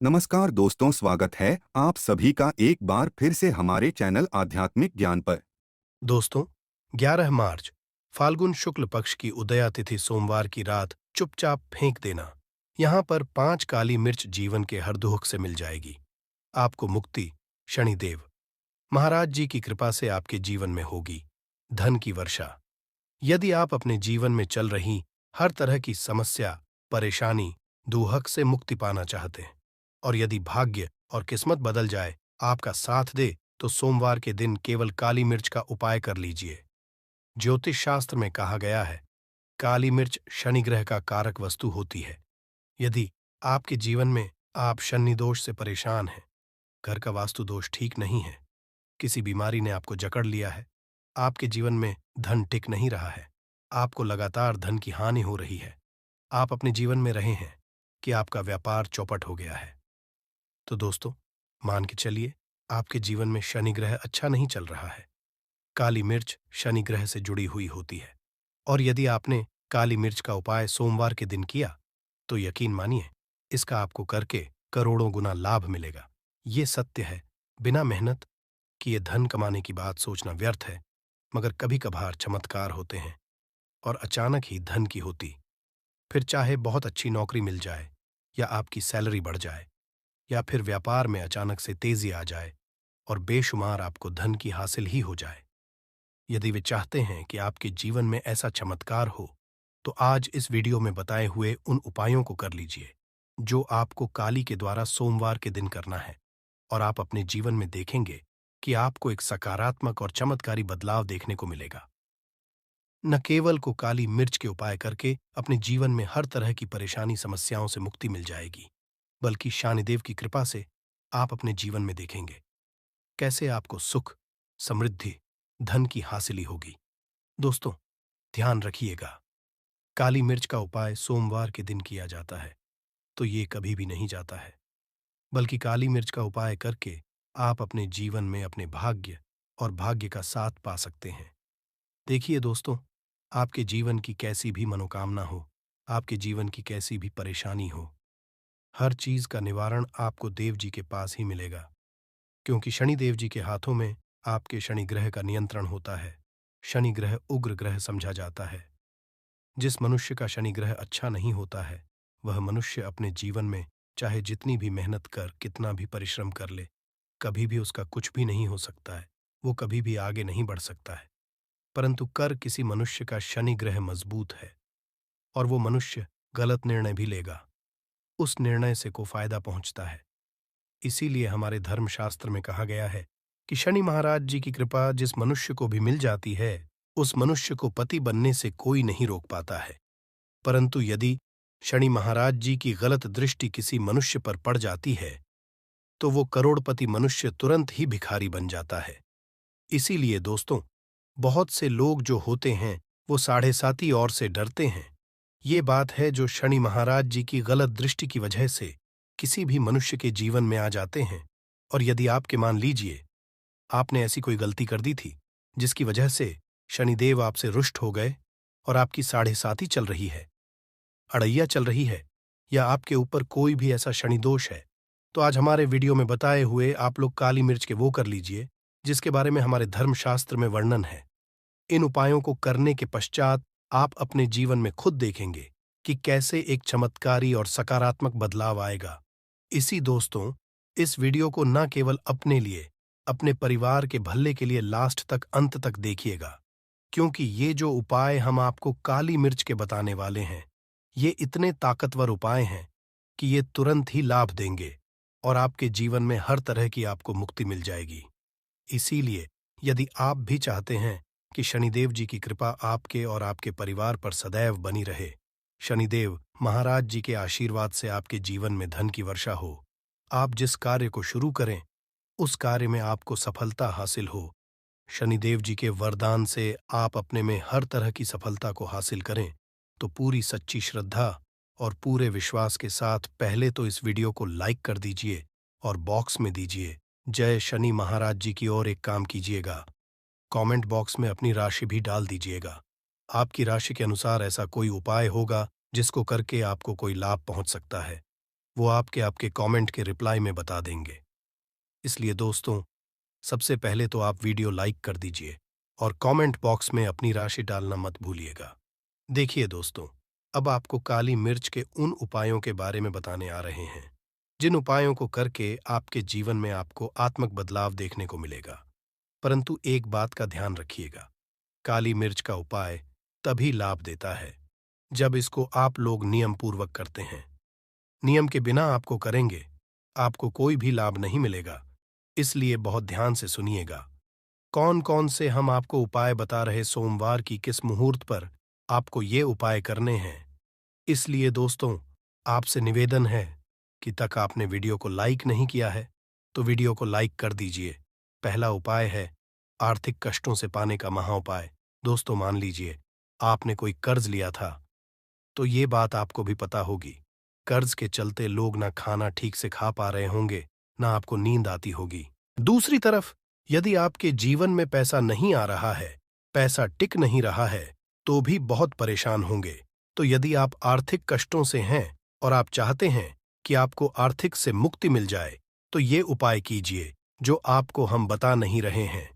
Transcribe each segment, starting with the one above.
नमस्कार दोस्तों, स्वागत है आप सभी का एक बार फिर से हमारे चैनल आध्यात्मिक ज्ञान पर। दोस्तों, 11 मार्च फाल्गुन शुक्ल पक्ष की उदया तिथि सोमवार की रात चुपचाप फेंक देना। यहाँ पर 5 काली मिर्च जीवन के हर दुख से मिल जाएगी। आपको मुक्ति शनिदेव महाराज जी की कृपा से आपके जीवन में होगी धन की वर्षा। यदि आप अपने जीवन में चल रही हर तरह की समस्या, परेशानी, दुहक से मुक्ति पाना चाहते हैं और यदि भाग्य और किस्मत बदल जाए, आपका साथ दे, तो सोमवार के दिन केवल काली मिर्च का उपाय कर लीजिए। ज्योतिष शास्त्र में कहा गया है, काली मिर्च शनि ग्रह का कारक वस्तु होती है। यदि आपके जीवन में आप शनि दोष से परेशान हैं, घर का वास्तु दोष ठीक नहीं है, किसी बीमारी ने आपको जकड़ लिया है, आपके जीवन में धन टिक नहीं रहा है, आपको लगातार धन की हानि हो रही है, आप अपने जीवन में रहे हैं कि आपका व्यापार चौपट हो गया है, तो दोस्तों, मान के चलिए आपके जीवन में शनि ग्रह अच्छा नहीं चल रहा है। काली मिर्च शनि ग्रह से जुड़ी हुई होती है और यदि आपने काली मिर्च का उपाय सोमवार के दिन किया, तो यकीन मानिए, इसका आपको करके करोड़ों गुना लाभ मिलेगा। ये सत्य है, बिना मेहनत किए धन कमाने की बात सोचना व्यर्थ है, मगर कभी कभार चमत्कार होते हैं और अचानक ही धन की होती। फिर चाहे बहुत अच्छी नौकरी मिल जाए या आपकी सैलरी बढ़ जाए या फिर व्यापार में अचानक से तेजी आ जाए और बेशुमार आपको धन की हासिल ही हो जाए। यदि वे चाहते हैं कि आपके जीवन में ऐसा चमत्कार हो, तो आज इस वीडियो में बताए हुए उन उपायों को कर लीजिए जो आपको काली के द्वारा सोमवार के दिन करना है, और आप अपने जीवन में देखेंगे कि आपको एक सकारात्मक और चमत्कारी बदलाव देखने को मिलेगा। न केवल को काली मिर्च के उपाय करके अपने जीवन में हर तरह की परेशानी समस्याओं से मुक्ति मिल जाएगी, बल्कि शनिदेव की कृपा से आप अपने जीवन में देखेंगे कैसे आपको सुख, समृद्धि, धन की हासिली होगी। दोस्तों, ध्यान रखिएगा, काली मिर्च का उपाय सोमवार के दिन किया जाता है, तो ये कभी भी नहीं जाता है, बल्कि काली मिर्च का उपाय करके आप अपने जीवन में अपने भाग्य और भाग्य का साथ पा सकते हैं। देखिए दोस्तों, आपके जीवन की कैसी भी मनोकामना हो, आपके जीवन की कैसी भी परेशानी हो, हर चीज का निवारण आपको देव जी के पास ही मिलेगा, क्योंकि शनि देव जी के हाथों में आपके शनि ग्रह का नियंत्रण होता है। शनि ग्रह उग्र ग्रह समझा जाता है। जिस मनुष्य का शनि ग्रह अच्छा नहीं होता है, वह मनुष्य अपने जीवन में चाहे जितनी भी मेहनत कर, कितना भी परिश्रम कर ले, कभी भी उसका कुछ भी नहीं हो सकता है, वो कभी भी आगे नहीं बढ़ सकता है। परंतु कर किसी मनुष्य का शनि ग्रह मजबूत है और वो मनुष्य गलत निर्णय भी लेगा, उस निर्णय से को फायदा पहुंचता है। इसीलिए हमारे धर्मशास्त्र में कहा गया है कि शनि महाराज जी की कृपा जिस मनुष्य को भी मिल जाती है, उस मनुष्य को पति बनने से कोई नहीं रोक पाता है। परंतु यदि शनि महाराज जी की गलत दृष्टि किसी मनुष्य पर पड़ जाती है, तो वो करोड़पति मनुष्य तुरंत ही भिखारी बन जाता है। इसीलिए दोस्तों, बहुत से लोग जो होते हैं, वो साढ़े साती और से डरते हैं। ये बात है जो शनि महाराज जी की गलत दृष्टि की वजह से किसी भी मनुष्य के जीवन में आ जाते हैं। और यदि आपके मान लीजिए आपने ऐसी कोई गलती कर दी थी जिसकी वजह से शनिदेव आपसे रुष्ट हो गए और आपकी साढ़े साती चल रही है, अड़ैया चल रही है, या आपके ऊपर कोई भी ऐसा शनि दोष है, तो आज हमारे वीडियो में बताए हुए आप लोग काली मिर्च के वो कर लीजिए जिसके बारे में हमारे धर्मशास्त्र में वर्णन है। इन उपायों को करने के पश्चात आप अपने जीवन में खुद देखेंगे कि कैसे एक चमत्कारी और सकारात्मक बदलाव आएगा। इसी दोस्तों, इस वीडियो को न केवल अपने लिए, अपने परिवार के भले के लिए लास्ट तक, अंत तक देखिएगा, क्योंकि ये जो उपाय हम आपको काली मिर्च के बताने वाले हैं, ये इतने ताकतवर उपाय हैं कि ये तुरंत ही लाभ देंगे और आपके जीवन में हर तरह की आपको मुक्ति मिल जाएगी। इसीलिए यदि आप भी चाहते हैं कि शनिदेव जी की कृपा आपके और आपके परिवार पर सदैव बनी रहे, शनिदेव महाराज जी के आशीर्वाद से आपके जीवन में धन की वर्षा हो, आप जिस कार्य को शुरू करें उस कार्य में आपको सफलता हासिल हो, शनिदेव जी के वरदान से आप अपने में हर तरह की सफलता को हासिल करें, तो पूरी सच्ची श्रद्धा और पूरे विश्वास के साथ पहले तो इस वीडियो को लाइक कर दीजिए और बॉक्स में दीजिए जय शनि महाराज जी की, और एक काम कीजिएगा, कमेंट बॉक्स में अपनी राशि भी डाल दीजिएगा। आपकी राशि के अनुसार ऐसा कोई उपाय होगा जिसको करके आपको कोई लाभ पहुंच सकता है, वो आपके आपके कमेंट के रिप्लाई में बता देंगे। इसलिए दोस्तों, सबसे पहले तो आप वीडियो लाइक कर दीजिए और कमेंट बॉक्स में अपनी राशि डालना मत भूलिएगा। देखिए दोस्तों, अब आपको काली मिर्च के उन उपायों के बारे में बताने आ रहे हैं जिन उपायों को करके आपके जीवन में आपको आत्मक बदलाव देखने को मिलेगा। परंतु एक बात का ध्यान रखिएगा, काली मिर्च का उपाय तभी लाभ देता है जब इसको आप लोग नियम पूर्वक करते हैं। नियम के बिना आपको करेंगे, आपको कोई भी लाभ नहीं मिलेगा। इसलिए बहुत ध्यान से सुनिएगा। कौन कौन से हम आपको उपाय बता रहे, सोमवार की किस मुहूर्त पर आपको ये उपाय करने हैं। इसलिए दोस्तों, आपसे निवेदन है कि तक आपने वीडियो को लाइक नहीं किया है तो वीडियो को लाइक कर दीजिए। पहला उपाय है आर्थिक कष्टों से पाने का महाउपाय। दोस्तों, मान लीजिए आपने कोई कर्ज लिया था, तो ये बात आपको भी पता होगी। कर्ज के चलते लोग ना खाना ठीक से खा पा रहे होंगे, ना आपको नींद आती होगी। दूसरी तरफ, यदि आपके जीवन में पैसा नहीं आ रहा है, पैसा टिक नहीं रहा है, तो भी बहुत परेशान होंगे। तो यदि आप आर्थिक कष्टों से हैं और आप चाहते हैं कि आपको आर्थिक से मुक्ति मिल जाए, तो ये उपाय कीजिए जो आपको हम बता नहीं रहे हैं।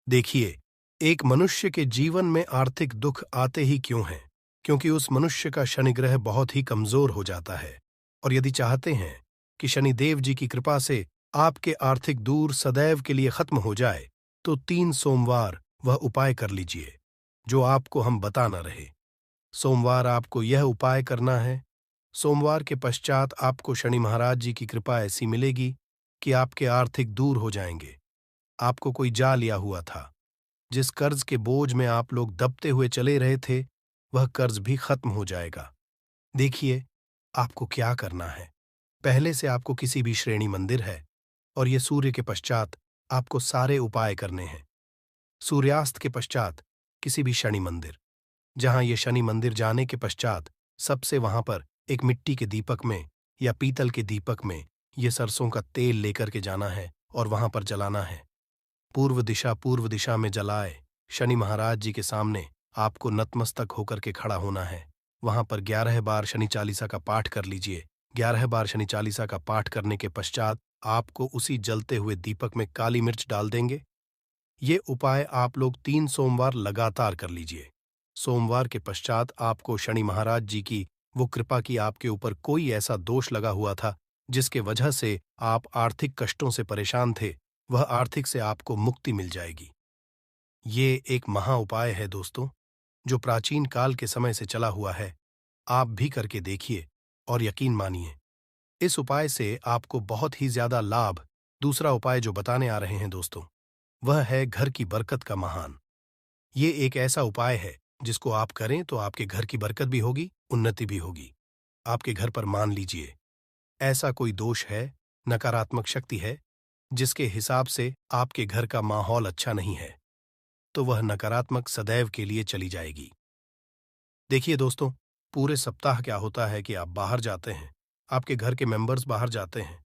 देखिए, एक मनुष्य के जीवन में आर्थिक दुख आते ही क्यों हैं? क्योंकि उस मनुष्य का शनि ग्रह बहुत ही कमजोर हो जाता है। और यदि चाहते हैं कि शनिदेव जी की कृपा से आपके आर्थिक दूर सदैव के लिए खत्म हो जाए, तो 3 सोमवार वह उपाय कर लीजिए जो आपको हम बता न रहे। सोमवार आपको यह उपाय करना है। सोमवार के पश्चात आपको शनि महाराज जी की कृपा ऐसी मिलेगी कि आपके आर्थिक दूर हो जाएंगे। आपको कोई जा लिया हुआ था, जिस कर्ज के बोझ में आप लोग दबते हुए चले रहे थे, वह कर्ज भी खत्म हो जाएगा। देखिए, आपको क्या करना है। पहले से आपको किसी भी श्रेणी मंदिर है और ये सूर्य के पश्चात आपको सारे उपाय करने हैं। सूर्यास्त के पश्चात किसी भी शनि मंदिर, जहां ये शनि मंदिर जाने के पश्चात सबसे वहां पर एक मिट्टी के दीपक में या पीतल के दीपक में ये सरसों का तेल लेकर के जाना है और वहां पर जलाना है। पूर्व दिशा में जलाए शनि महाराज जी के सामने आपको नतमस्तक होकर के खड़ा होना है। वहां पर 11 बार शनि चालीसा का पाठ कर लीजिए। 11 बार शनि चालीसा का पाठ करने के पश्चात आपको उसी जलते हुए दीपक में काली मिर्च डाल देंगे। ये उपाय आप लोग 3 सोमवार लगातार कर लीजिए। सोमवार के पश्चात आपको शनि महाराज जी की वो कृपा की आपके ऊपर कोई ऐसा दोष लगा हुआ था जिसके वजह से आप आर्थिक कष्टों से परेशान थे, वह आर्थिक से आपको मुक्ति मिल जाएगी। ये एक महा उपाय है दोस्तों, जो प्राचीन काल के समय से चला हुआ है। आप भी करके देखिए और यकीन मानिए, इस उपाय से आपको बहुत ही ज्यादा लाभ। दूसरा उपाय जो बताने आ रहे हैं दोस्तों, वह है घर की बरकत का महान। ये एक ऐसा उपाय है जिसको आप करें तो आपके घर की बरकत भी होगी, उन्नति भी होगी। आपके घर पर मान लीजिए ऐसा कोई दोष है, नकारात्मक शक्ति है, जिसके हिसाब से आपके घर का माहौल अच्छा नहीं है, तो वह नकारात्मक सदैव के लिए चली जाएगी। देखिए दोस्तों, पूरे सप्ताह क्या होता है कि आप बाहर जाते हैं, आपके घर के मेंबर्स बाहर जाते हैं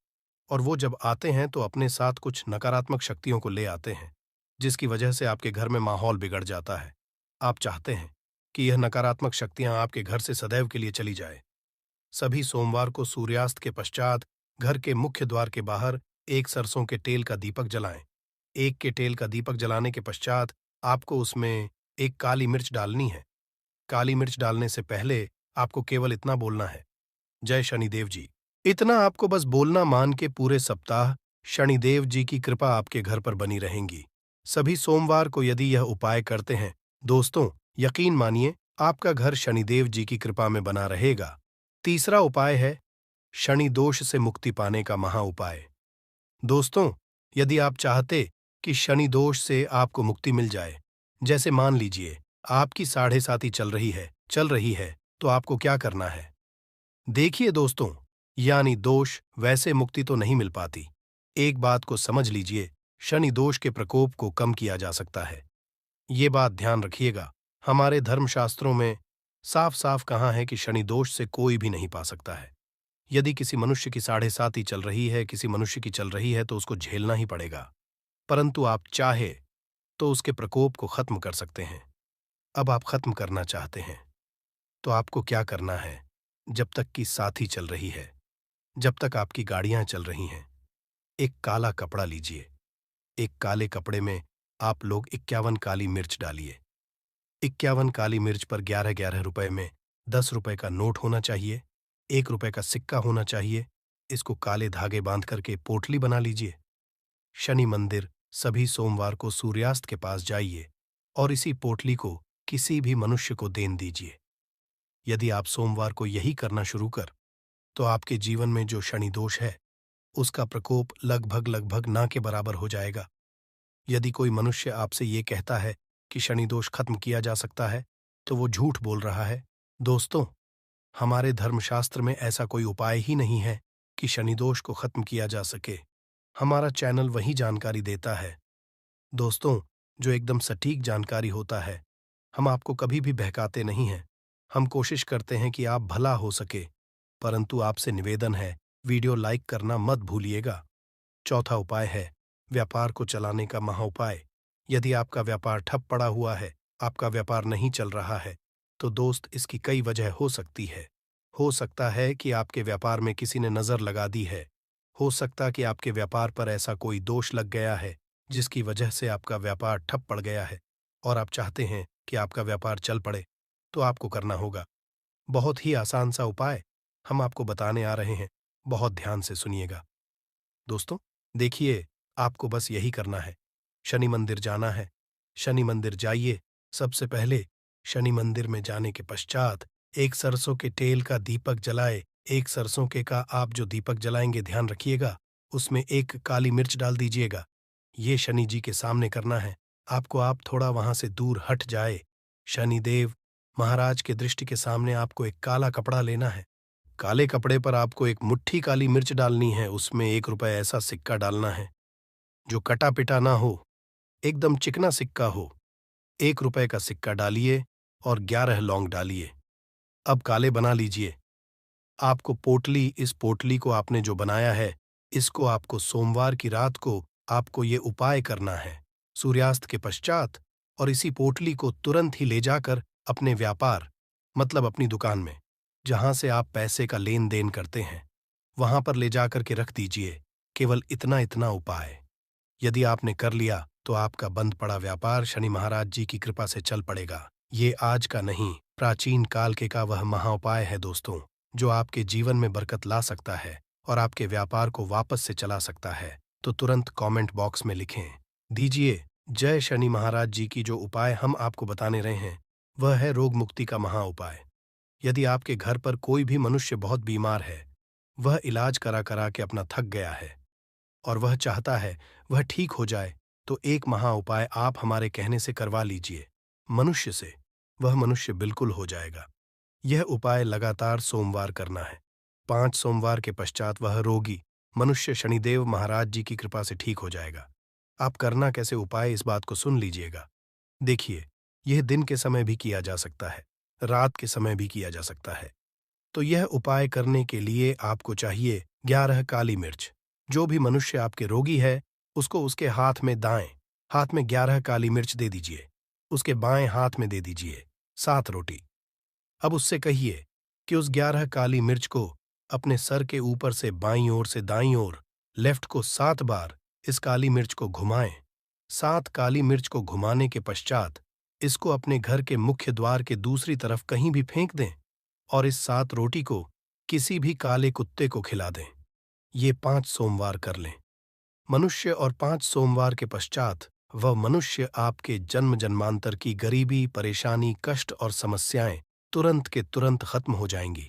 और वो जब आते हैं तो अपने साथ कुछ नकारात्मक शक्तियों को ले आते हैं, जिसकी वजह से आपके घर में माहौल बिगड़ जाता है। आप चाहते हैं कि यह नकारात्मक शक्तियां आपके घर से सदैव के लिए चली जाए। सभी सोमवार को सूर्यास्त के पश्चात घर के मुख्य द्वार के बाहर एक सरसों के तेल का दीपक जलाएं। एक के तेल का दीपक जलाने के पश्चात आपको उसमें एक काली मिर्च डालनी है। काली मिर्च डालने से पहले आपको केवल इतना बोलना है, जय शनिदेव जी। इतना आपको बस बोलना, मान के पूरे सप्ताह शनिदेव जी की कृपा आपके घर पर बनी रहेंगी। सभी सोमवार को यदि यह उपाय करते हैं दोस्तों, यकीन मानिए आपका घर शनिदेव जी की कृपा में बना रहेगा। तीसरा उपाय है शनि दोष से मुक्ति पाने का महा उपाय। दोस्तों, यदि आप चाहते कि शनि दोष से आपको मुक्ति मिल जाए, जैसे मान लीजिए आपकी 7.5 चल रही है, तो आपको क्या करना है। देखिए दोस्तों, यानी दोष वैसे मुक्ति तो नहीं मिल पाती। एक बात को समझ लीजिए, शनि दोष के प्रकोप को कम किया जा सकता है। ये बात ध्यान रखिएगा, हमारे धर्मशास्त्रों में साफ साफ कहा है कि शनि दोष से कोई भी नहीं पा सकता है। यदि किसी मनुष्य की 7.5 चल रही है, किसी मनुष्य की चल रही है, तो उसको झेलना ही पड़ेगा। परंतु आप चाहे तो उसके प्रकोप को खत्म कर सकते हैं। अब आप खत्म करना चाहते हैं तो आपको क्या करना है, जब तक कि साथी चल रही है, जब तक आपकी गाड़ियां चल रही हैं, एक काला कपड़ा लीजिए। एक काले कपड़े में आप लोग 51 काली मिर्च डालिए। 51 काली मिर्च पर 11-11 रुपए में 10 रुपए का नोट होना चाहिए, 1 रुपए का सिक्का होना चाहिए। इसको काले धागे बांध करके पोटली बना लीजिए। शनि मंदिर सभी सोमवार को सूर्यास्त के पास जाइए और इसी पोटली को किसी भी मनुष्य को देन दीजिए। यदि आप सोमवार को यही करना शुरू कर, तो आपके जीवन में जो शनि दोष है, उसका प्रकोप लगभग लगभग ना के बराबर हो जाएगा। यदि कोई मनुष्य आपसे ये कहता है कि शनि दोष खत्म किया जा सकता है, तो वो झूठ बोल रहा है। दोस्तों, हमारे धर्मशास्त्र में ऐसा कोई उपाय ही नहीं है कि शनि दोष को खत्म किया जा सके। हमारा चैनल वही जानकारी देता है, दोस्तों, जो एकदम सटीक जानकारी होता है। हम आपको कभी भी बहकाते नहीं हैं। हम कोशिश करते हैं कि आप भला हो सके, परंतु आपसे निवेदन है, वीडियो लाइक करना मत भूलिएगा। चौथा उपाय है व्यापार को चलाने का महाउपाय। यदि आपका व्यापार ठप पड़ा हुआ है, आपका व्यापार नहीं चल रहा है, तो दोस्त इसकी कई वजह हो सकती है। हो सकता है कि आपके व्यापार में किसी ने नज़र लगा दी है। हो सकता कि आपके व्यापार पर ऐसा कोई दोष लग गया है जिसकी वजह से आपका व्यापार ठप पड़ गया है और आप चाहते हैं कि आपका व्यापार चल पड़े। तो आपको करना होगा बहुत ही आसान सा उपाय हम आपको बताने आ रहे हैं। बहुत ध्यान से सुनिएगा। दोस्तों, देखिए, आपको बस यही करना है। शनि मंदिर जाना है। शनि मंदिर जाइए। सबसे पहले शनि मंदिर में जाने के पश्चात एक सरसों के तेल का दीपक जलाए। एक सरसों के का आप जो दीपक जलाएंगे, ध्यान रखिएगा, उसमें एक काली मिर्च डाल दीजिएगा। ये शनि जी के सामने करना है आपको। आप थोड़ा वहां से दूर हट जाए। शनिदेव महाराज के दृष्टि के सामने आपको एक काला कपड़ा लेना है। काले कपड़े पर आपको एक मुट्ठी काली मिर्च डालनी है। उसमें 1 रुपए ऐसा सिक्का डालना है जो कटा पिटा ना हो, एकदम चिकना सिक्का हो। 1 रुपए का सिक्का डालिए और 11 लौंग डालिए। अब काले बना लीजिए। आपको पोटली, इस पोटली को आपने जो बनाया है, इसको आपको सोमवार की रात को आपको ये उपाय करना है सूर्यास्त के पश्चात, और इसी पोटली को तुरंत ही ले जाकर अपने व्यापार, मतलब अपनी दुकान में, जहां से आप पैसे का लेन देन करते हैं, वहां पर ले जाकर के रख दीजिए। केवल इतना इतना उपाय यदि आपने कर लिया तो आपका बंद पड़ा व्यापार शनि महाराज जी की कृपा से चल पड़ेगा। ये आज का नहीं, प्राचीन काल के का वह महाउपाय है दोस्तों, जो आपके जीवन में बरकत ला सकता है और आपके व्यापार को वापस से चला सकता है। तो तुरंत कमेंट बॉक्स में लिखें दीजिए जय शनि महाराज जी की। जो उपाय हम आपको बताने रहे हैं वह है रोग मुक्ति का महाउपाय। यदि आपके घर पर कोई भी मनुष्य बहुत बीमार है, वह इलाज करा करा के अपना थक गया है और वह चाहता है वह ठीक हो जाए, तो एक महा उपाय आप हमारे कहने से करवा लीजिए मनुष्य से, वह मनुष्य बिल्कुल हो जाएगा। यह उपाय लगातार सोमवार करना है। 5 सोमवार के पश्चात वह रोगी मनुष्य शनिदेव महाराज जी की कृपा से ठीक हो जाएगा। आप करना कैसे उपाय, इस बात को सुन लीजिएगा। देखिए, यह दिन के समय भी किया जा सकता है, रात के समय भी किया जा सकता है। तो यह उपाय करने के लिए आपको चाहिए 11 काली मिर्च। जो भी मनुष्य आपके रोगी है, उसको उसके हाथ में दाएं हाथ में 11 काली मिर्च दे दीजिए। उसके बाएं हाथ में दे दीजिए 7 रोटी। अब उससे कहिए कि उस 11 काली मिर्च को अपने सर के ऊपर से बाईं ओर से दाईं ओर लेफ्ट को 7 बार इस काली मिर्च को घुमाएं। 7 काली मिर्च को घुमाने के पश्चात इसको अपने घर के मुख्य द्वार के दूसरी तरफ कहीं भी फेंक दें और इस 7 रोटी को किसी भी काले कुत्ते को खिला दें। ये 5 सोमवार कर लें मनुष्य, और 5 सोमवार के पश्चात वह मनुष्य आपके जन्म जन्मांतर की गरीबी, परेशानी, कष्ट और समस्याएं तुरंत के तुरंत खत्म हो जाएंगी।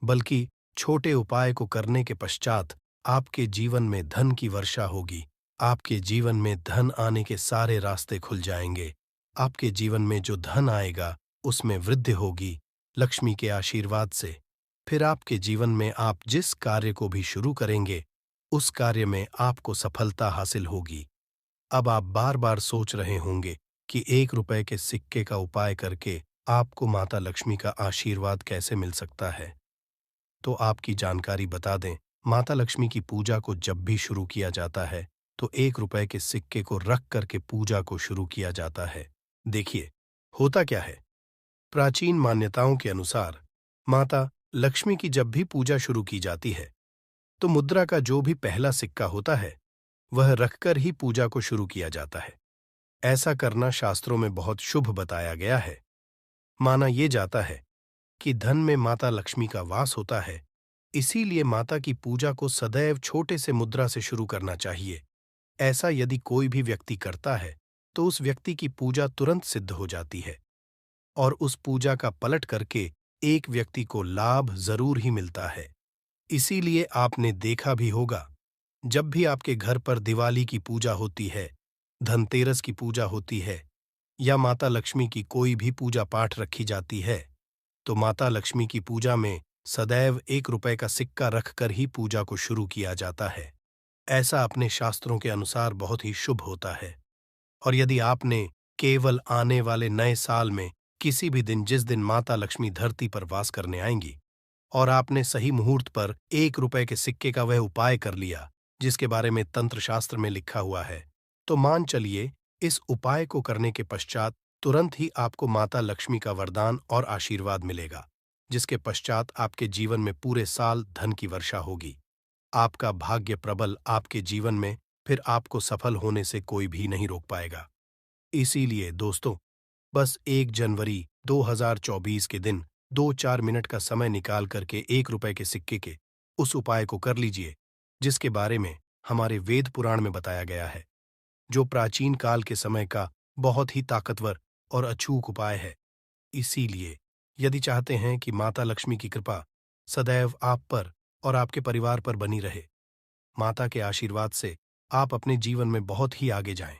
बल्कि छोटे उपाय को करने के पश्चात आपके जीवन में धन की वर्षा होगी। आपके जीवन में धन आने के सारे रास्ते खुल जाएंगे। आपके जीवन में जो धन आएगा उसमें वृद्धि होगी लक्ष्मी के आशीर्वाद से। फिर आपके जीवन में आप जिस कार्य को भी शुरू करेंगे, उस कार्य में आपको सफलता हासिल होगी। अब आप बार बार सोच रहे होंगे कि 1 रुपए के सिक्के का उपाय करके आपको माता लक्ष्मी का आशीर्वाद कैसे मिल सकता है। तो आपकी जानकारी बता दें, माता लक्ष्मी की पूजा को जब भी शुरू किया जाता है तो 1 रुपए के सिक्के को रख करके पूजा को शुरू किया जाता है। देखिए, होता क्या है, प्राचीन मान्यताओं के अनुसार माता लक्ष्मी की जब भी पूजा शुरू की जाती है तो मुद्रा का जो भी पहला सिक्का होता है वह रखकर ही पूजा को शुरू किया जाता है। ऐसा करना शास्त्रों में बहुत शुभ बताया गया है। माना यह जाता है कि धन में माता लक्ष्मी का वास होता है, इसीलिए माता की पूजा को सदैव छोटे से मुद्रा से शुरू करना चाहिए। ऐसा यदि कोई भी व्यक्ति करता है तो उस व्यक्ति की पूजा तुरंत सिद्ध हो जाती है और उस पूजा का पलट करके एक व्यक्ति को लाभ जरूर ही मिलता है। इसीलिए आपने देखा भी होगा, जब भी आपके घर पर दिवाली की पूजा होती है, धनतेरस की पूजा होती है या माता लक्ष्मी की कोई भी पूजा पाठ रखी जाती है, तो माता लक्ष्मी की पूजा में सदैव 1 रुपए का सिक्का रखकर ही पूजा को शुरू किया जाता है। ऐसा अपने शास्त्रों के अनुसार बहुत ही शुभ होता है। और यदि आपने केवल आने वाले नए साल में किसी भी दिन, जिस दिन माता लक्ष्मी धरती पर वास करने आएंगी, और आपने सही मुहूर्त पर 1 रुपए के सिक्के का वह उपाय कर लिया जिसके बारे में तंत्र शास्त्र में लिखा हुआ है, तो मान चलिए इस उपाय को करने के पश्चात तुरंत ही आपको माता लक्ष्मी का वरदान और आशीर्वाद मिलेगा, जिसके पश्चात आपके जीवन में पूरे साल धन की वर्षा होगी। आपका भाग्य प्रबल आपके जीवन में, फिर आपको सफल होने से कोई भी नहीं रोक पाएगा। इसीलिए दोस्तों, बस 1 जनवरी 2024 के दिन 2-4 मिनट का समय निकाल करके 1 रुपए के सिक्के के उस उपाय को कर लीजिए जिसके बारे में हमारे वेद पुराण में बताया गया है, जो प्राचीन काल के समय का बहुत ही ताकतवर और अचूक उपाय है। इसीलिए यदि चाहते हैं कि माता लक्ष्मी की कृपा सदैव आप पर और आपके परिवार पर बनी रहे, माता के आशीर्वाद से आप अपने जीवन में बहुत ही आगे जाएं,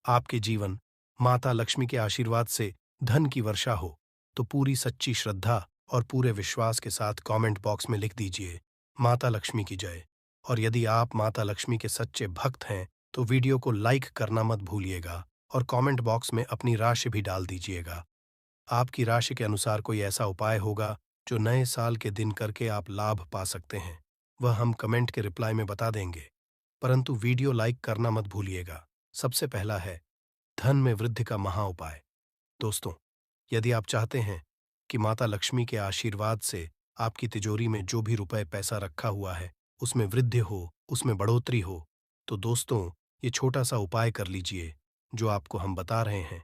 आपके जीवन माता लक्ष्मी के आशीर्वाद से धन की वर्षा हो, तो पूरी सच्ची श्रद्धा और पूरे विश्वास के साथ कमेंट बॉक्स में लिख दीजिए माता लक्ष्मी की जय। और यदि आप माता लक्ष्मी के सच्चे भक्त हैं तो वीडियो को लाइक करना मत भूलिएगा और कमेंट बॉक्स में अपनी राशि भी डाल दीजिएगा। आपकी राशि के अनुसार कोई ऐसा उपाय होगा जो नए साल के दिन करके आप लाभ पा सकते हैं, वह हम कमेंट के रिप्लाई में बता देंगे। परंतु वीडियो लाइक करना मत भूलिएगा। सबसे पहला है धन में वृद्धि का महा उपाय। दोस्तों, यदि आप चाहते हैं कि माता लक्ष्मी के आशीर्वाद से आपकी तिजोरी में जो भी रुपए पैसा रखा हुआ है उसमें वृद्धि हो, उसमें बढ़ोतरी हो, तो दोस्तों ये छोटा सा उपाय कर लीजिए जो आपको हम बता रहे हैं।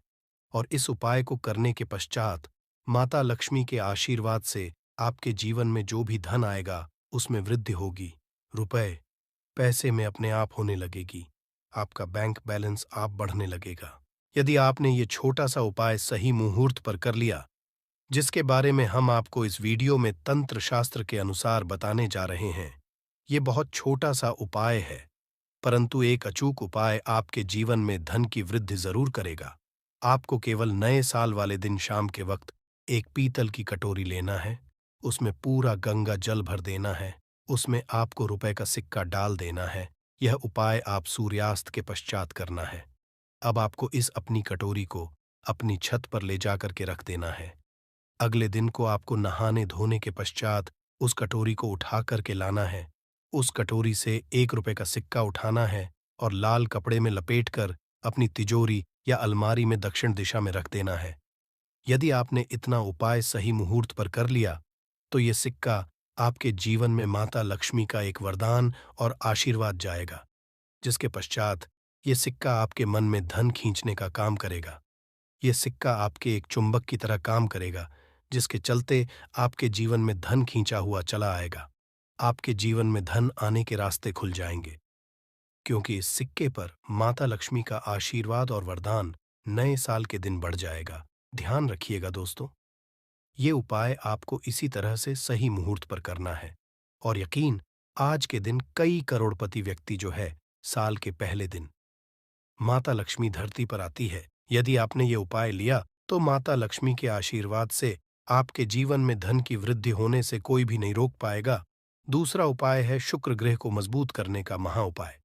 और इस उपाय को करने के पश्चात माता लक्ष्मी के आशीर्वाद से आपके जीवन में जो भी धन आएगा उसमें वृद्धि होगी, रुपए पैसे में अपने आप होने लगेगी, आपका बैंक बैलेंस आप बढ़ने लगेगा। यदि आपने ये छोटा सा उपाय सही मुहूर्त पर कर लिया, जिसके बारे में हम आपको इस वीडियो में तंत्र शास्त्र के अनुसार बताने जा रहे हैं, ये बहुत छोटा सा उपाय है, परंतु एक अचूक उपाय आपके जीवन में धन की वृद्धि जरूर करेगा। आपको केवल नए साल वाले दिन शाम के वक्त एक पीतल की कटोरी लेना है, उसमें पूरा गंगा जल भर देना है, उसमें आपको रुपए का सिक्का डाल देना है। यह उपाय आप सूर्यास्त के पश्चात करना है। अब आपको इस अपनी कटोरी को अपनी छत पर ले जाकर के रख देना है। अगले दिन को आपको नहाने धोने के पश्चात उस कटोरी को उठा करके लाना है। उस कटोरी से 1 रुपए का सिक्का उठाना है और लाल कपड़े में लपेटकर अपनी तिजोरी या अलमारी में दक्षिण दिशा में रख देना है। यदि आपने इतना उपाय सही मुहूर्त पर कर लिया, तो ये सिक्का आपके जीवन में माता लक्ष्मी का एक वरदान और आशीर्वाद जाएगा, जिसके पश्चात ये सिक्का आपके मन में धन खींचने का काम करेगा। ये सिक्का आपके एक चुंबक की तरह काम करेगा, जिसके चलते आपके जीवन में धन खींचा हुआ चला आएगा। आपके जीवन में धन आने के रास्ते खुल जाएंगे, क्योंकि इस सिक्के पर माता लक्ष्मी का आशीर्वाद और वरदान नए साल के दिन बढ़ जाएगा। ध्यान रखिएगा दोस्तों, ये उपाय आपको इसी तरह से सही मुहूर्त पर करना है। और यकीन, आज के दिन कई करोड़पति व्यक्ति जो है, साल के पहले दिन माता लक्ष्मी धरती पर आती है। यदि आपने ये उपाय लिया तो माता लक्ष्मी के आशीर्वाद से आपके जीवन में धन की वृद्धि होने से कोई भी नहीं रोक पाएगा। दूसरा उपाय है शुक्र ग्रह को मजबूत करने का महा उपाय।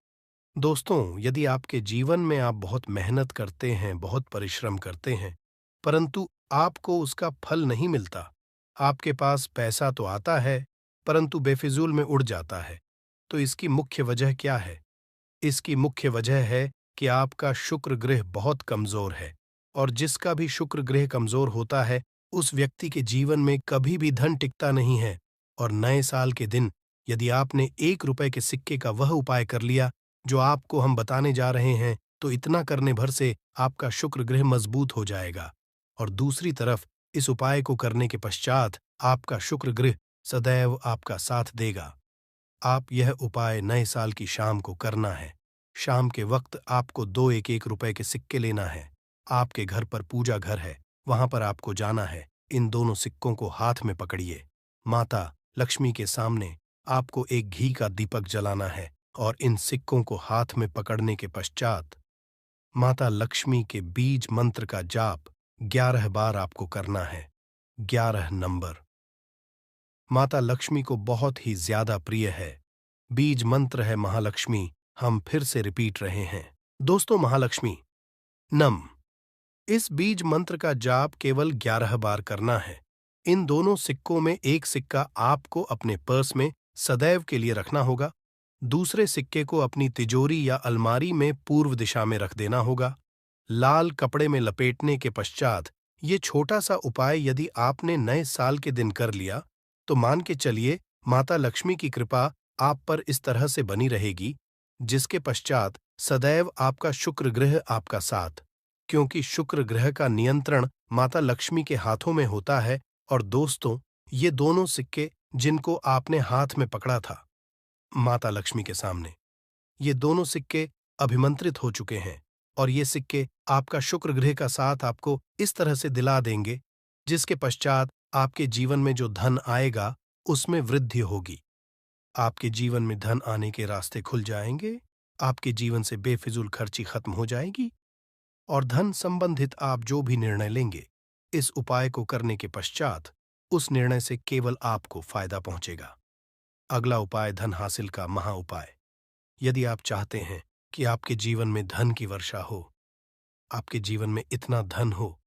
दोस्तों, यदि आपके जीवन में आप बहुत मेहनत करते हैं, बहुत परिश्रम करते हैं, परंतु आपको उसका फल नहीं मिलता, आपके पास पैसा तो आता है परंतु बेफिजूल में उड़ जाता है, तो इसकी मुख्य वजह क्या है? इसकी मुख्य वजह है कि आपका शुक्र ग्रह बहुत कमजोर है, और जिसका भी शुक्र ग्रह कमजोर होता है उस व्यक्ति के जीवन में कभी भी धन टिकता नहीं है, और नए साल के दिन यदि आपने 1 रुपए के सिक्के का वह उपाय कर लिया जो आपको हम बताने जा रहे हैं, तो इतना करने भर से आपका शुक्र ग्रह मजबूत हो जाएगा। और दूसरी तरफ इस उपाय को करने के पश्चात आपका शुक्र ग्रह सदैव आपका साथ देगा। आप यह उपाय नए साल की शाम को करना है। शाम के वक्त आपको 2 1-1 रुपए के सिक्के लेना है। आपके घर पर पूजा घर है, वहां पर आपको जाना है। इन दोनों सिक्कों को हाथ में पकड़िए। माता लक्ष्मी के सामने आपको एक घी का दीपक जलाना है और इन सिक्कों को हाथ में पकड़ने के पश्चात माता लक्ष्मी के बीज मंत्र का जाप 11 बार आपको करना है। 11 नंबर माता लक्ष्मी को बहुत ही ज्यादा प्रिय है। बीज मंत्र है महालक्ष्मी। हम फिर से रिपीट रहे हैं। दोस्तों, महालक्ष्मी नम। इस बीज मंत्र का जाप केवल 11 बार करना है। इन दोनों सिक्कों में एक सिक्का आपको अपने पर्स में सदैव के लिए रखना होगा। दूसरे सिक्के को अपनी तिजोरी या अलमारी में पूर्व दिशा में रख देना होगा। लाल कपड़े में लपेटने के पश्चात ये छोटा सा उपाय यदि आपने नए साल के दिन कर लिया, तो मान के चलिए माता लक्ष्मी की कृपा आप पर इस तरह से बनी रहेगी, जिसके पश्चात सदैव आपका शुक्र ग्रह आपका साथ, क्योंकि शुक्र ग्रह का नियंत्रण माता लक्ष्मी के हाथों में होता है। और दोस्तों, ये दोनों सिक्के जिनको आपने हाथ में पकड़ा था माता लक्ष्मी के सामने, ये दोनों सिक्के अभिमंत्रित हो चुके हैं और ये सिक्के आपका शुक्र ग्रह का साथ आपको इस तरह से दिला देंगे, जिसके पश्चात आपके जीवन में जो धन आएगा उसमें वृद्धि होगी। आपके जीवन में धन आने के रास्ते खुल जाएंगे। आपके जीवन से बेफिजूल खर्ची खत्म हो जाएगी और धन संबंधित आप जो भी निर्णय लेंगे, इस उपाय को करने के पश्चात उस निर्णय से केवल आपको फायदा पहुंचेगा। अगला उपाय धन हासिल का महा उपाय। यदि आप चाहते हैं कि आपके जीवन में धन की वर्षा हो, आपके जीवन में इतना धन हो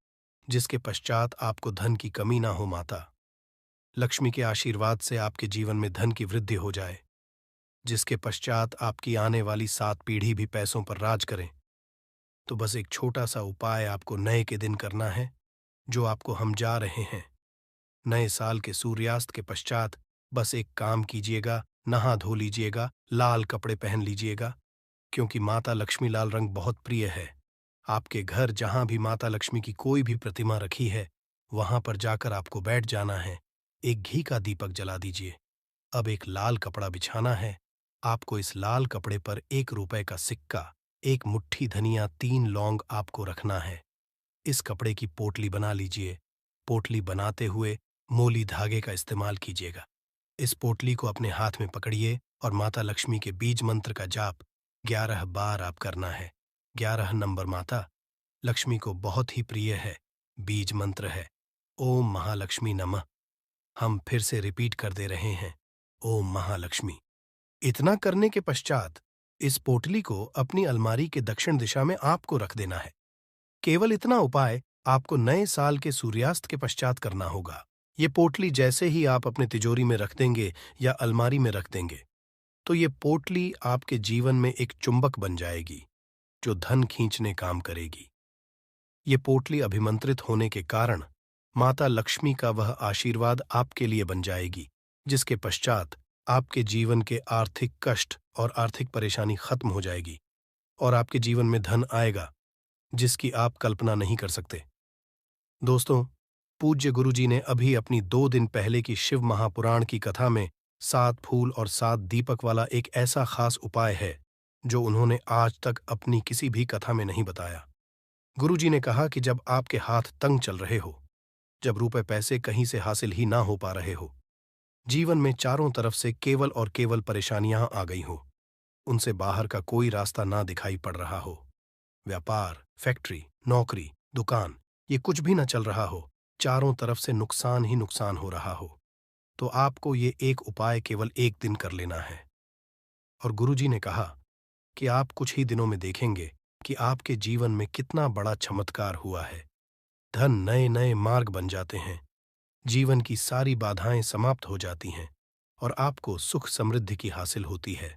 जिसके पश्चात आपको धन की कमी ना हो, माता लक्ष्मी के आशीर्वाद से आपके जीवन में धन की वृद्धि हो जाए, जिसके पश्चात आपकी आने वाली 7 पीढ़ी भी पैसों पर राज करें, तो बस एक छोटा सा उपाय आपको नए के दिन करना है, जो आपको हम जा रहे हैं। नए साल के सूर्यास्त के पश्चात बस एक काम कीजिएगा, नहा धो लीजिएगा, लाल कपड़े पहन लीजिएगा, क्योंकि माता लक्ष्मी लाल रंग बहुत प्रिय है। आपके घर जहां भी माता लक्ष्मी की कोई भी प्रतिमा रखी है, वहां पर जाकर आपको बैठ जाना है। एक घी का दीपक जला दीजिए। अब एक लाल कपड़ा बिछाना है। आपको इस लाल कपड़े पर 1 रुपए का सिक्का, 1 मुट्ठी धनिया, 3 लौंग आपको रखना है। इस कपड़े की पोटली बना लीजिए। पोटली बनाते हुए मोली धागे का इस्तेमाल कीजिएगा। इस पोटली को अपने हाथ में पकड़िए और माता लक्ष्मी के बीज मंत्र का जाप 11 बार आप करना है। 11 नंबर माता लक्ष्मी को बहुत ही प्रिय है। बीज मंत्र है ओम महालक्ष्मी नमः। हम फिर से रिपीट कर दे रहे हैं, ओम महालक्ष्मी। इतना करने के पश्चात इस पोटली को अपनी अलमारी के दक्षिण दिशा में आपको रख देना है। केवल इतना उपाय आपको नए साल के सूर्यास्त के पश्चात करना होगा। ये पोटली जैसे ही आप अपने तिजोरी में रख देंगे या अलमारी में रख देंगे, तो ये पोटली आपके जीवन में एक चुंबक बन जाएगी, जो धन खींचने काम करेगी। ये पोटली अभिमंत्रित होने के कारण माता लक्ष्मी का वह आशीर्वाद आपके लिए बन जाएगी, जिसके पश्चात आपके जीवन के आर्थिक कष्ट और आर्थिक परेशानी खत्म हो जाएगी और आपके जीवन में धन आएगा, जिसकी आप कल्पना नहीं कर सकते। दोस्तों, पूज्य गुरुजी ने अभी अपनी 2 दिन पहले की शिव महापुराण की कथा में 7 फूल और 7 दीपक वाला एक ऐसा खास उपाय है, जो उन्होंने आज तक अपनी किसी भी कथा में नहीं बताया। गुरुजी ने कहा कि जब आपके हाथ तंग चल रहे हो, जब रुपए पैसे कहीं से हासिल ही ना हो पा रहे हो, जीवन में चारों तरफ से केवल और केवल परेशानियां आ गई हो, उनसे बाहर का कोई रास्ता ना दिखाई पड़ रहा हो, व्यापार, फैक्ट्री, नौकरी, दुकान, ये कुछ भी ना चल रहा हो, चारों तरफ से नुकसान ही नुकसान हो रहा हो, तो आपको ये एक उपाय केवल एक दिन कर लेना है। और गुरुजी ने कहा कि आप कुछ ही दिनों में देखेंगे कि आपके जीवन में कितना बड़ा चमत्कार हुआ है। धन नए नए मार्ग बन जाते हैं, जीवन की सारी बाधाएं समाप्त हो जाती हैं और आपको सुख समृद्धि की हासिल होती है।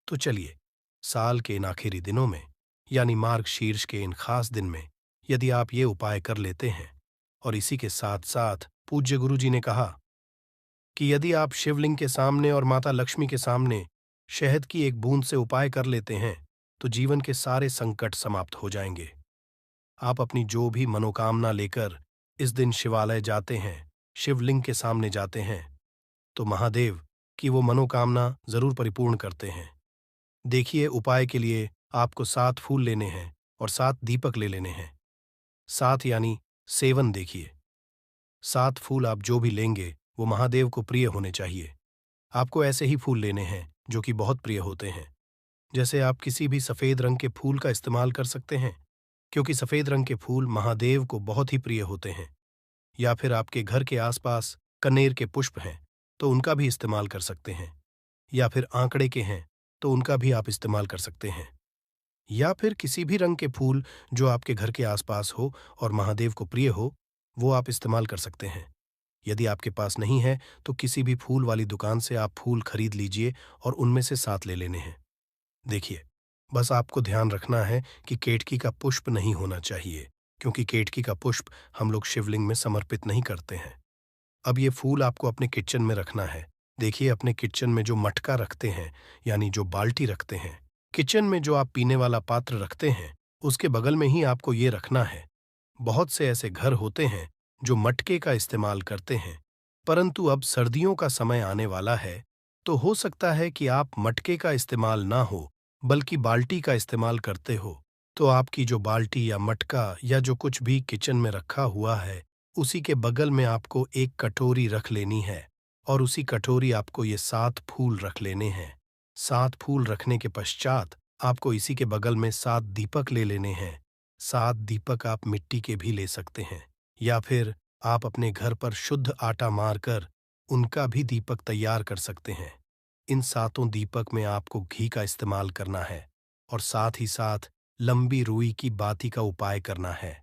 तो चलिए, साल के इन आखिरी दिनों में, यानी मार्ग शीर्ष के इन खास दिन में, यदि आप ये उपाय कर लेते हैं, और इसी के साथ साथ पूज्य गुरु जी ने कहा कि यदि आप शिवलिंग के सामने और माता लक्ष्मी के सामने शहद की एक बूंद से उपाय कर लेते हैं तो जीवन के सारे संकट समाप्त हो जाएंगे। आप अपनी जो भी मनोकामना लेकर इस दिन शिवालय जाते हैं, शिवलिंग के सामने जाते हैं, तो महादेव की वो मनोकामना जरूर परिपूर्ण करते हैं। देखिए, उपाय के लिए आपको 7 फूल लेने हैं और 7 दीपक ले लेने हैं। 7 यानी सेवन। देखिए, 7 फूल आप जो भी लेंगे वो महादेव को प्रिय होने चाहिए। आपको ऐसे ही फूल लेने हैं जो कि बहुत प्रिय होते हैं। जैसे आप किसी भी सफेद रंग के फूल का इस्तेमाल कर सकते हैं, क्योंकि सफेद रंग के फूल महादेव को बहुत ही प्रिय होते हैं। या फिर आपके घर के आसपास कनेर के पुष्प हैं तो उनका भी इस्तेमाल कर सकते हैं। या फिर आंकड़े के हैं तो उनका भी आप इस्तेमाल कर सकते हैं। या फिर किसी भी रंग के फूल जो आपके घर के आसपास हो और महादेव को प्रिय हो, वो आप इस्तेमाल कर सकते हैं। यदि आपके पास नहीं है तो किसी भी फूल वाली दुकान से आप फूल खरीद लीजिए और उनमें से 7 ले लेने हैं। देखिए, बस आपको ध्यान रखना है कि केतकी का पुष्प नहीं होना चाहिए, क्योंकि केतकी का पुष्प हम लोग शिवलिंग में समर्पित नहीं करते हैं। अब ये फूल आपको अपने किचन में रखना है। देखिए, अपने किचन में जो मटका रखते हैं, यानी जो बाल्टी रखते हैं, किचन में जो आप पीने वाला पात्र रखते हैं, उसके बगल में ही आपको ये रखना है। बहुत से ऐसे घर होते हैं जो मटके का इस्तेमाल करते हैं, परंतु अब सर्दियों का समय आने वाला है, तो हो सकता है कि आप मटके का इस्तेमाल ना हो, बल्कि बाल्टी का इस्तेमाल करते हो। तो आपकी जो बाल्टी या मटका या जो कुछ भी किचन में रखा हुआ है, उसी के बगल में आपको एक कटोरी रख लेनी है और उसी कटोरी आपको ये 7 फूल रख लेने हैं। 7 फूल रखने के पश्चात आपको इसी के बगल में 7 दीपक ले लेने हैं। 7 दीपक आप मिट्टी के भी ले सकते हैं, या फिर आप अपने घर पर शुद्ध आटा मारकर उनका भी दीपक तैयार कर सकते हैं। इन 7 दीपक में आपको घी का इस्तेमाल करना है और साथ ही साथ लंबी रुई की बाती का उपाय करना है।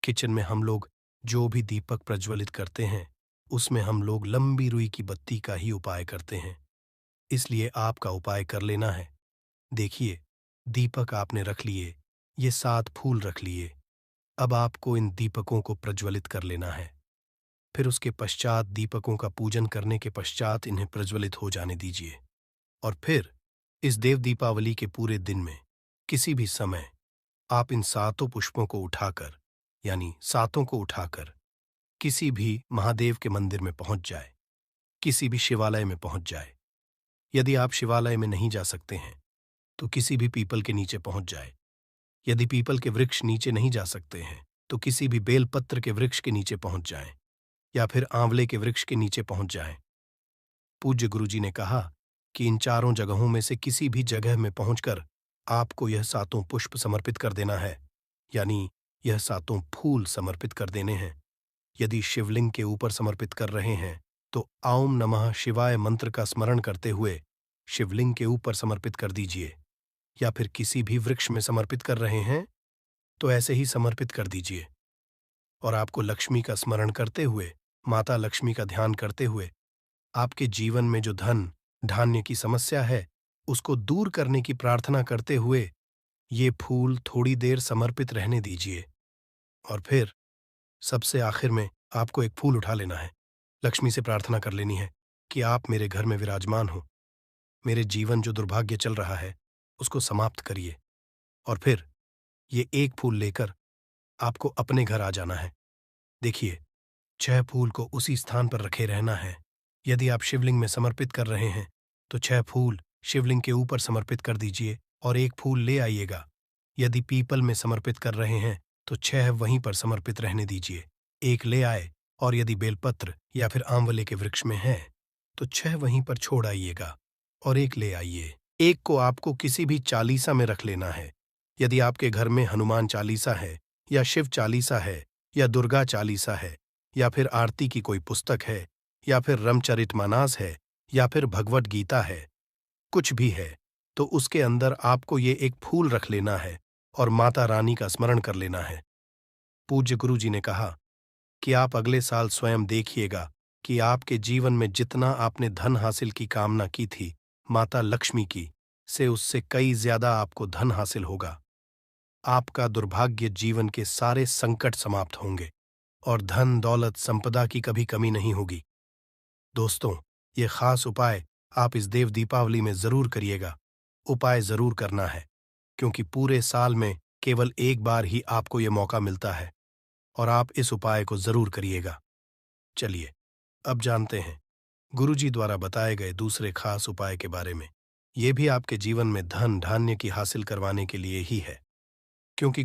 किचन में हम लोग जो भी दीपक प्रज्वलित करते हैं, उसमें हम लोग लंबी रुई की बत्ती का ही उपाय करते हैं, इसलिए आपका उपाय कर लेना है। देखिए, दीपक आपने रख लिए, ये 7 फूल रख लिए। अब आपको इन दीपकों को प्रज्वलित कर लेना है। फिर उसके पश्चात दीपकों का पूजन करने के पश्चात इन्हें प्रज्वलित हो जाने दीजिए। और फिर इस देव दीपावली के पूरे दिन में किसी भी समय आप इन 7 पुष्पों को उठाकर, यानी 7 को उठाकर किसी भी महादेव के मंदिर में पहुंच जाए, किसी भी शिवालय में पहुंच जाए। यदि आप शिवालय में नहीं जा सकते हैं तो किसी भी पीपल के नीचे पहुंच जाए। यदि पीपल के वृक्ष नीचे नहीं जा सकते हैं तो किसी भी बेलपत्र के वृक्ष के नीचे पहुंच जाएं, या फिर आंवले के वृक्ष के नीचे पहुंच जाएं। पूज्य गुरुजी ने कहा कि इन 4 जगहों में से किसी भी जगह में पहुंचकर आपको यह 7 पुष्प समर्पित कर देना है, यानी यह 7 फूल समर्पित कर देने हैं। यदि शिवलिंग के ऊपर समर्पित कर रहे हैं तो ओम नमः शिवाय मंत्र का स्मरण करते हुए शिवलिंग के ऊपर समर्पित कर दीजिए, या फिर किसी भी वृक्ष में समर्पित कर रहे हैं तो ऐसे ही समर्पित कर दीजिए। और आपको लक्ष्मी का स्मरण करते हुए, माता लक्ष्मी का ध्यान करते हुए, आपके जीवन में जो धन धान्य की समस्या है उसको दूर करने की प्रार्थना करते हुए ये फूल थोड़ी देर समर्पित रहने दीजिए। और फिर सबसे आखिर में आपको एक फूल उठा लेना है। लक्ष्मी से प्रार्थना कर लेनी है कि आप मेरे घर में विराजमान हो, मेरे जीवन जो दुर्भाग्य चल रहा है उसको समाप्त करिए। और फिर ये एक फूल लेकर आपको अपने घर आ जाना है। देखिए, 6 फूल को उसी स्थान पर रखे रहना है। यदि आप शिवलिंग में समर्पित कर रहे हैं तो 6 फूल शिवलिंग के ऊपर समर्पित कर दीजिए और एक फूल ले आइएगा। यदि पीपल में समर्पित कर रहे हैं तो 6 वहीं पर समर्पित रहने दीजिए, एक ले आए। और यदि बेलपत्र या फिर आंवले के वृक्ष में है तो 6 वहीं पर छोड़ आइएगा और एक ले आइए। एक को आपको किसी भी चालीसा में रख लेना है। यदि आपके घर में हनुमान चालीसा है या शिव चालीसा है या दुर्गा चालीसा है या फिर आरती की कोई पुस्तक है या फिर रामचरितमानस है या फिर भगवत गीता है, कुछ भी है, तो उसके अंदर आपको ये एक फूल रख लेना है और माता रानी का स्मरण कर लेना है। पूज्य गुरुजी ने कहा कि आप अगले साल स्वयं देखिएगा कि आपके जीवन में जितना आपने धन हासिल की कामना की थी माता लक्ष्मी की, से उससे कई ज्यादा आपको धन हासिल होगा। आपका दुर्भाग्य जीवन के सारे संकट समाप्त होंगे और धन दौलत संपदा की कभी कमी नहीं होगी। दोस्तों, ये खास उपाय आप इस देव दीपावली में जरूर करिएगा। उपाय जरूर करना है, क्योंकि पूरे साल में केवल एक बार ही आपको ये मौका मिलता है और आप इस उपाय को जरूर करिएगा। चलिए, अब जानते हैं गुरुजी द्वारा बताए गए दूसरे खास उपाय के बारे में। ये भी आपके जीवन में धन धान्य की हासिल करवाने के लिए ही है, क्योंकि